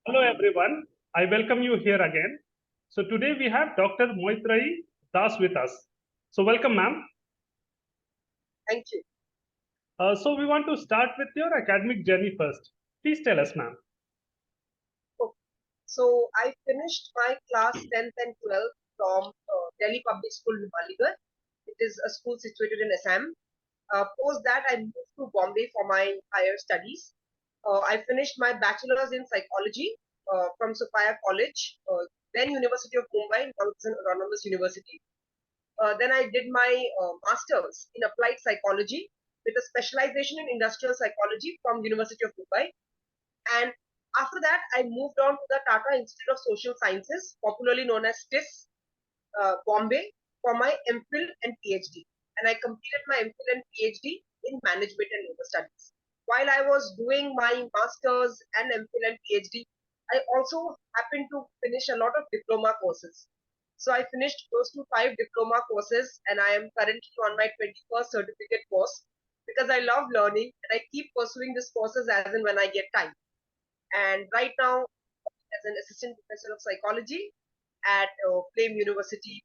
Hello everyone, I welcome you here again. So today we have Dr. Moitrayee Das with us. So welcome ma'am. Thank you. So we want to start with your academic journey first. Please tell us ma'am. Okay. So I finished my class 10th and 12th from Delhi Public School, Numaligarh. It is a school situated in Assam. Post that, I moved to Bombay for my higher studies. I finished my bachelor's in psychology from Sophia College, then University of Mumbai, now it's an autonomous university. Then I did my master's in applied psychology with a specialization in industrial psychology from University of Mumbai. And after that, I moved on to the Tata Institute of Social Sciences, popularly known as TISS, Bombay, for my MPhil and PhD. And I completed my MPhil and PhD in Management and Labor Studies. While I was doing my master's and MPhil and PhD, I also happened to finish a lot of diploma courses. So I finished close to 5 diploma courses, and I am currently on my 21st certificate course because I love learning and I keep pursuing these courses as and when I get time. And right now, as an assistant professor of psychology at Flame University.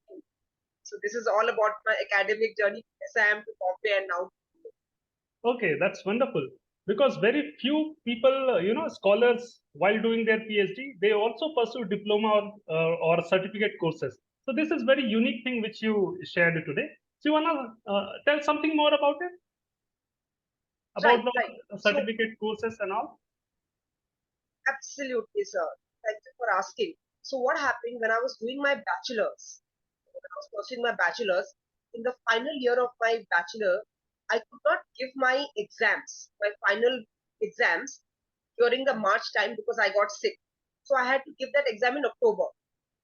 So this is all about my academic journey, Assam to Bombay and now. Okay, that's wonderful. Because very few people, scholars while doing their PhD, they also pursue diploma or certificate courses. So this is very unique thing which you shared today. So you wanna tell something more about it? About Right, right. the So certificate courses and all? absolutely, sir. Thank you for asking. So what happened when I was doing my bachelor's? When I was pursuing my bachelor's, in the final year of my bachelor, I could not give my exams, my final exams during the March time because I got sick. So I had to give that exam in October,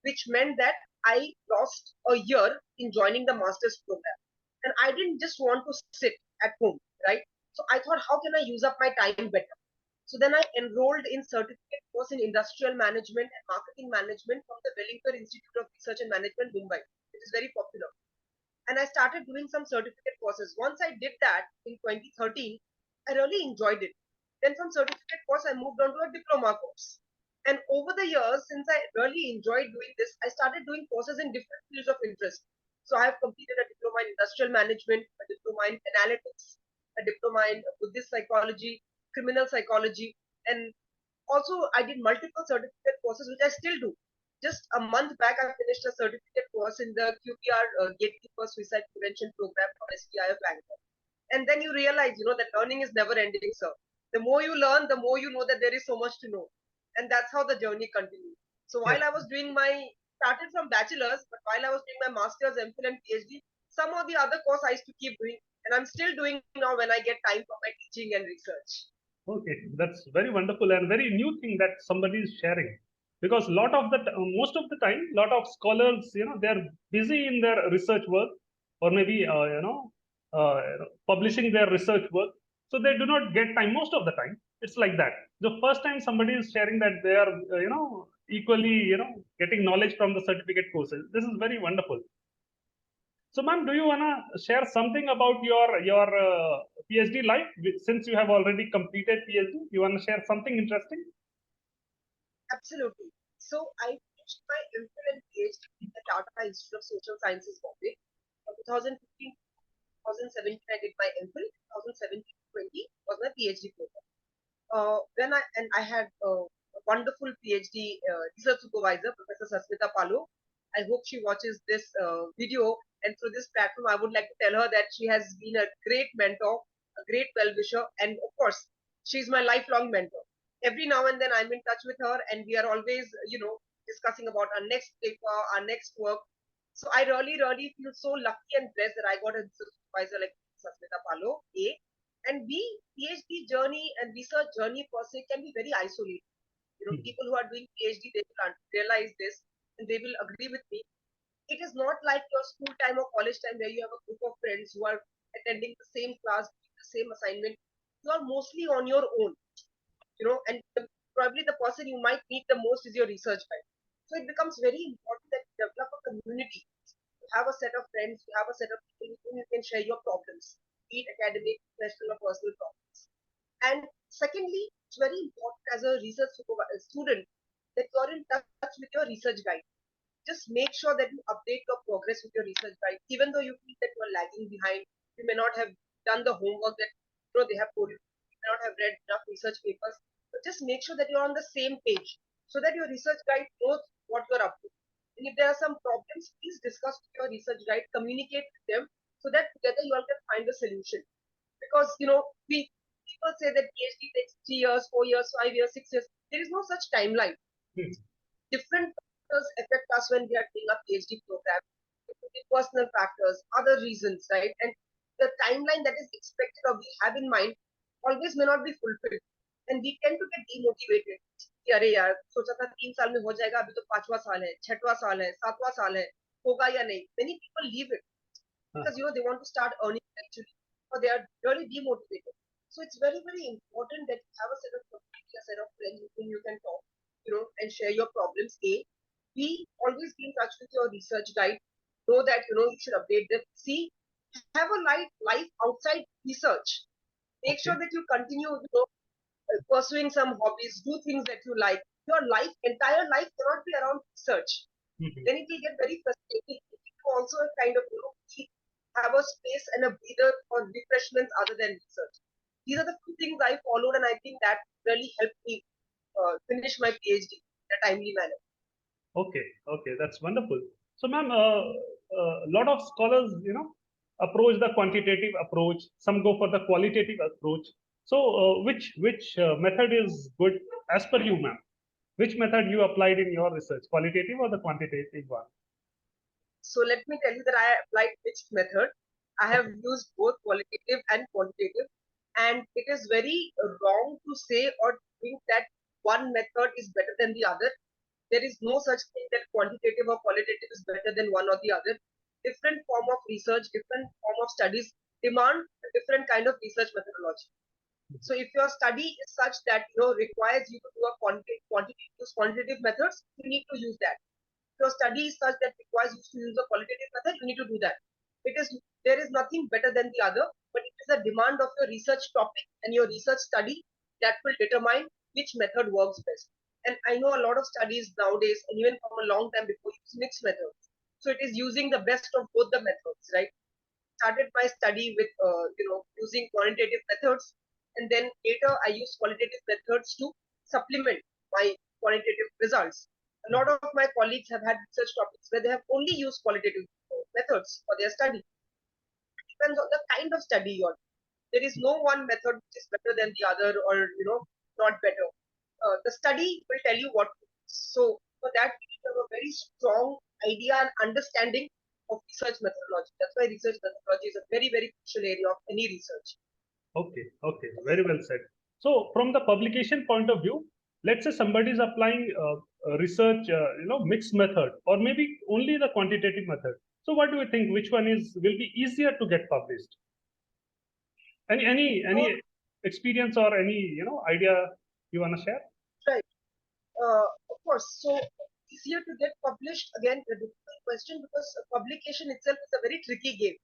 which meant that I lost a year in joining the master's program. And I didn't just want to sit at home, right? So I thought, how can I use up my time better? So then I enrolled in certificate course in industrial management and marketing management from the Wellington Institute of Research and Management, Mumbai. It is very popular. And I started doing some certificate courses. Once I did that in 2013, I really enjoyed it. Then from certificate course, I moved on to a diploma course. And over the years, since I really enjoyed doing this, I started doing courses in different fields of interest. So I have completed a diploma in industrial management, a diploma in analytics, a diploma in Buddhist psychology, criminal psychology, and also I did multiple certificate courses, which I still do. Just a month back, I finished a certificate course in the QPR Gatekeeper Suicide Prevention Program from SBI of Bangalore. And then you realize, that learning is never ending, sir. The more you learn, the more you know that there is so much to know. And that's how the journey continues. So Yes. while I was doing started from bachelor's, but while I was doing my master's, MPhil and PhD, some of the other course I used to keep doing. And I'm still doing now when I get time for my teaching and research. Okay, that's very wonderful and very new thing that somebody is sharing. Because lot of the most of the time, lot of scholars, they're busy in their research work or maybe publishing their research work, so they do not get time most of the time. It's like that. The first time somebody is sharing that they are, equally, getting knowledge from the certificate courses. This is very wonderful. So, ma'am, do you wanna share something about your PhD life since you have already completed PhD? You wanna share something interesting? Absolutely. So I finished my MPhil and PhD in the Tata Institute of Social Sciences, Bombay. 2015, 2017, I did my MPhil. 2017-20 was my PhD program. When I had a wonderful PhD research supervisor, Professor Sasmita Palo. I hope she watches this video, and through this platform, I would like to tell her that she has been a great mentor, a great well-wisher, and of course, she's my lifelong mentor. Every now and then, I'm in touch with her, and we are always, discussing about our next paper, our next work. So I really, really feel so lucky and blessed that I got a research supervisor like Sasmita Palo. A, and B, PhD journey and research journey per se can be very isolated. Hmm. People who are doing PhD, they will realize this and they will agree with me. It is not like your school time or college time where you have a group of friends who are attending the same class, the same assignment. You are mostly on your own, and probably the person you might meet the most is your research guide. So it becomes very important that you develop a community. You have a set of friends, you have a set of people with whom you can share your problems, be it academic, professional, or personal problems. And secondly, it's very important as a research student that you're in touch with your research guide. Just make sure that you update your progress with your research guide, even though you feel that you're lagging behind. You may not have done the homework that they have told you. You may not have read enough research papers, but just make sure that you're on the same page so that your research guide knows what you're up to. And if there are some problems, please discuss with your research guide, communicate with them so that together you all can find a solution. Because we people say that PhD takes 3 years, 4 years, 5 years, 6 years. There is no such timeline. Hmm. Different factors affect us when we are doing a PhD program. The personal factors, other reasons, right? And the timeline that is expected or we have in mind always may not be fulfilled. And we tend to get demotivated. कि अरे यार सोचा था 3 साल में हो जाएगा, अभी तो 5वां साल है, 6वां साल है, 7वां साल है, होगा या नहीं. Many people leave it because they want to start earning actually, or they are really demotivated. So it's very, very important that you have a set of community, a set of friends with whom you can talk, and share your problems. A, B, always be in touch with your research guide. Know that you should update them. C, have a life outside research. Make sure that you continue, pursuing some hobbies, do things that you like. Your entire life cannot be around research. Then it will get very frustrating. You need to also kind of, have a space and a breather for refreshments other than research. These are the two things I followed, and I think that really helped me finish my PhD in a timely manner. Okay, okay, that's wonderful. So, ma'am, a lot of scholars, approach the quantitative approach. Some go for the qualitative approach. So, which method is good as per you, ma'am? Which method you applied in your research, qualitative or the quantitative one? So let me tell you that I applied mixed method. I have used both qualitative and quantitative, and it is very wrong to say or think that one method is better than the other. There is no such thing that quantitative or qualitative is better than one or the other. Different form of research, different form of studies demand a different kind of research methodology. So if your study is such that requires you to do a quantitative methods, you need to use that. If your study is such that requires you to use a qualitative method, you need to do that. There is nothing better than the other, but it is a demand of your research topic and your research study that will determine which method works best. And I know a lot of studies nowadays, and even from a long time before, use mixed methods. So it is using the best of both the methods, right? Started my study with using quantitative methods, and then later I used qualitative methods to supplement my quantitative results. A lot of my colleagues have had research topics where they have only used qualitative methods for their study. It depends on the kind of study you're. There is no one method which is better than the other, or not better. The study will tell you what to do. So for that, you need to have a very strong idea and understanding of research methodology. That's why research methodology is a very, very crucial area of any research. Okay, okay, very well said. So, from the publication point of view, let's say somebody is applying research, mixed method, or maybe only the quantitative method. So, what do you think? Which one will be easier to get published? Any experience or any idea you want to share? Right. Of course. So easier to get published. Again, a difficult question because publication itself is a very tricky game.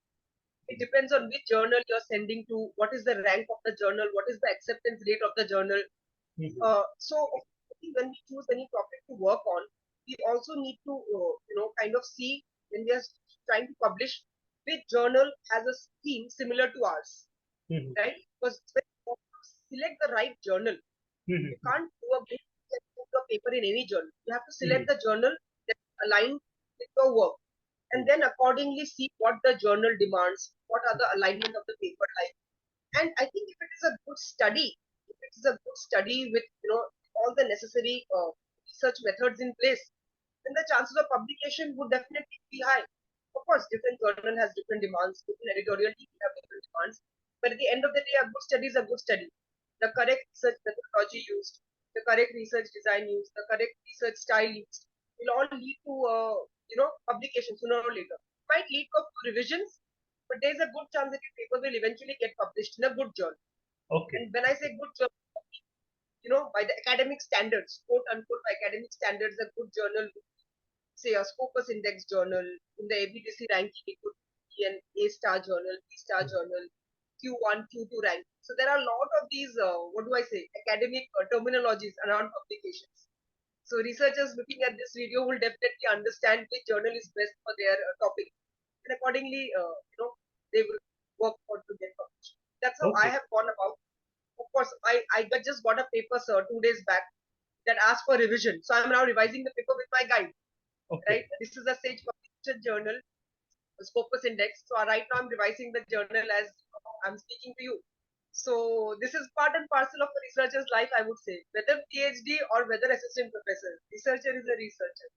It depends on which journal you're sending to, what is the rank of the journal, what is the acceptance rate of the journal. So when we choose any topic to work on, we also need to kind of see when we are trying to publish which journal has a scheme similar to ours, right? Because it's very important to select the right journal. You can't do a paper in any journal. You have to select the journal that aligns with your work, and then accordingly see what the journal demands, what are the alignment of the paper like. And I think if it is a good study, with all the necessary research methods in place, then the chances of publication would definitely be high. Of course, different journal has different demands, different editorial team have different demands, but at the end of the day, a good study is a good study. The correct research methodology used, the correct research design used, the correct research style used will all lead to publication sooner or later. It might lead to revisions, but there's a good chance that your paper will eventually get published in a good journal. Okay. And when I say good journal, by the academic standards, quote unquote, by academic standards, a good journal, say a Scopus Index journal, in the ABTC ranking, it could be an A-star journal, B-star journal, Q1, Q2 rank. So there are a lot of these, academic terminologies around publications. So researchers looking at this video will definitely understand which journal is best for their topic, and accordingly, they will work for to get published. That's how I Okay. have gone about. Of course, I just got a paper, sir, 2 days back that asked for revision. So I'm now revising the paper with my guide. Okay. Right, this is a Sage published journal, Scopus Index. So right now I'm revising the journal as I'm speaking to you. So this is part and parcel of a researcher's life, I would say. Whether PhD or whether assistant professor, researcher is a researcher.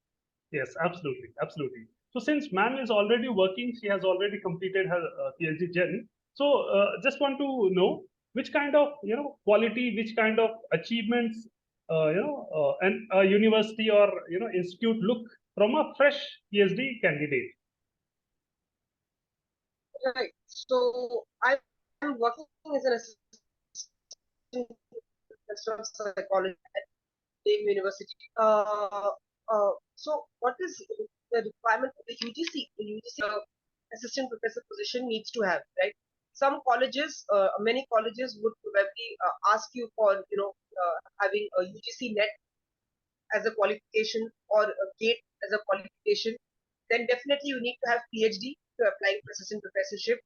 Yes, absolutely, absolutely. So since ma'am is already working, she has already completed her PhD journey. So just want to know which kind of quality, which kind of achievements an a university or institute look from a fresh PhD candidate. Right. So I'm working as an assistant professor of psychology at Dame University. So what is the requirement of the UGC? The UGC assistant professor position needs to have, right? Some colleges, many colleges would probably ask you for, having a UGC net as a qualification or a GATE as a qualification. Then definitely you need to have PhD to apply for assistant professorship.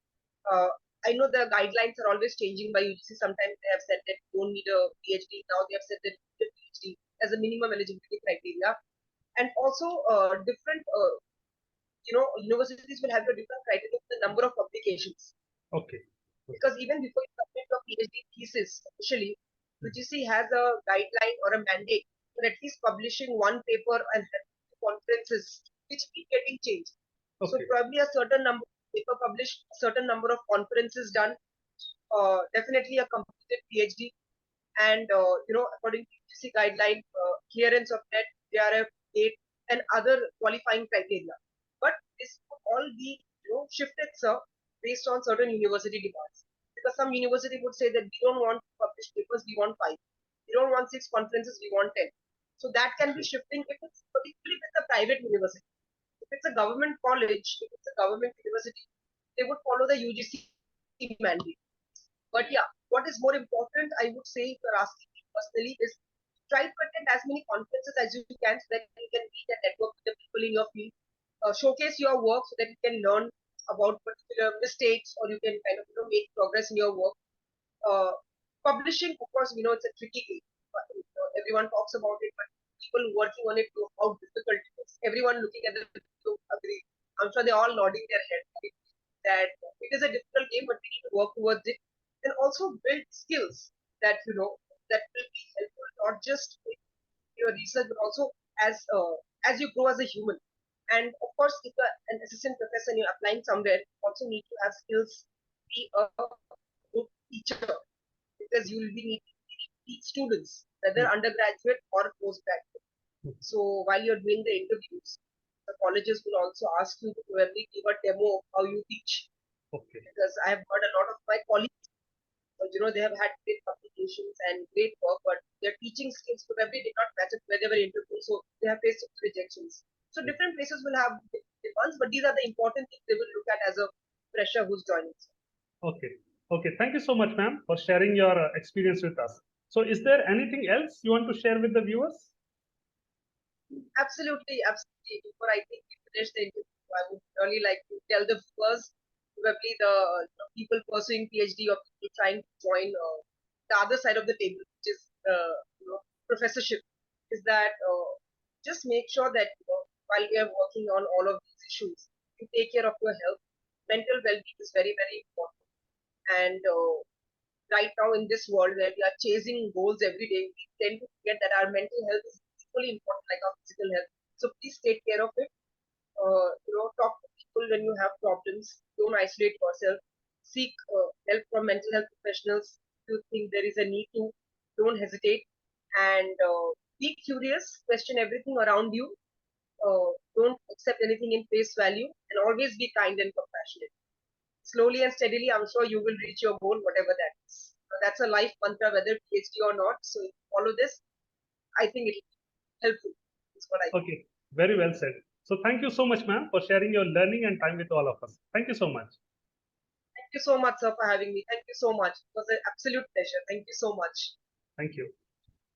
Uh, I know the guidelines are always changing by UGC. Sometimes they have said that you don't need a PhD. Now they have said that you need a PhD as a minimum eligibility criteria. And also, different, universities will have a different criteria for the number of publications. Okay. Because even before you submit your PhD thesis, officially, UGC has a guideline or a mandate for at least publishing one paper and conferences, which keep getting changed. So Okay. probably a certain number of paper published, a certain number of conferences done, definitely a completed PhD, and according to UGC guideline, clearance of net, JRF, GATE, and other qualifying criteria. But this could all be shifted, sir, based on certain university demands. Because some university would say that we don't want to publish papers, we want 5. We don't want 6 conferences, we want 10. So that can be shifting if it's particularly with a private university. If it's a government college, if it's a government university, they would follow the UGC mandate. But yeah, what is more important, I would say, if you're asking me personally, is try to attend as many conferences as you can so that you can meet and network with the people in your field. Showcase your work so that you can learn about particular mistakes or you can kind of make progress in your work. Uh, Publishing, of course, we know it's a tricky game. But, everyone talks about it, but people working on it know how difficult it is. Everyone looking at the video agree. I'm sure they're all nodding their head that it is a difficult game, but we need to work towards it and also build skills that that will be helpful not just in your research but also as you grow as a human. And of course, if you're an assistant professor and you're applying somewhere, you also need to have skills, be a good teacher because you will be needing to teach students, whether undergraduate or postgraduate. So while you're doing the interviews, the colleges will also ask you to probably give a demo of how you teach. Okay. Because I have heard a lot of my colleagues, they have had great publications and great work, but their teaching skills probably did not match up where they were interviewed, so they have faced rejections. So different places will have different ones, but these are the important things they will look at as a fresher who's joining. Okay. Okay. Thank you so much, ma'am, for sharing your experience with us. So, is there anything else you want to share with the viewers? Absolutely, absolutely. Before I think we finish the interview, I would really like to tell the viewers, probably the people pursuing PhD or people trying to join the other side of the table, which is professorship, is that just make sure that while we are working on all of these issues, you take care of your health. Mental well-being is very, very important. And right now in this world where we are chasing goals every day, we tend to forget that our mental health is equally important like our physical health. So please take care of it. Talk to people when you have problems. Don't isolate yourself. Seek help from mental health professionals. If you think there is a need to, don't hesitate. And be curious. Question everything around you. Don't accept anything in face value. And always be kind and compassionate. Slowly and steadily, I'm sure you will reach your goal, whatever that is. That's a life mantra, whether PhD or not. So if you follow this, I think it will be helpful. That's what I think. Okay. Very well said. So, thank you so much, ma'am, for sharing your learning and time with all of us. Thank you so much. Thank you so much, sir, for having me. Thank you so much. It was an absolute pleasure. Thank you so much. Thank you.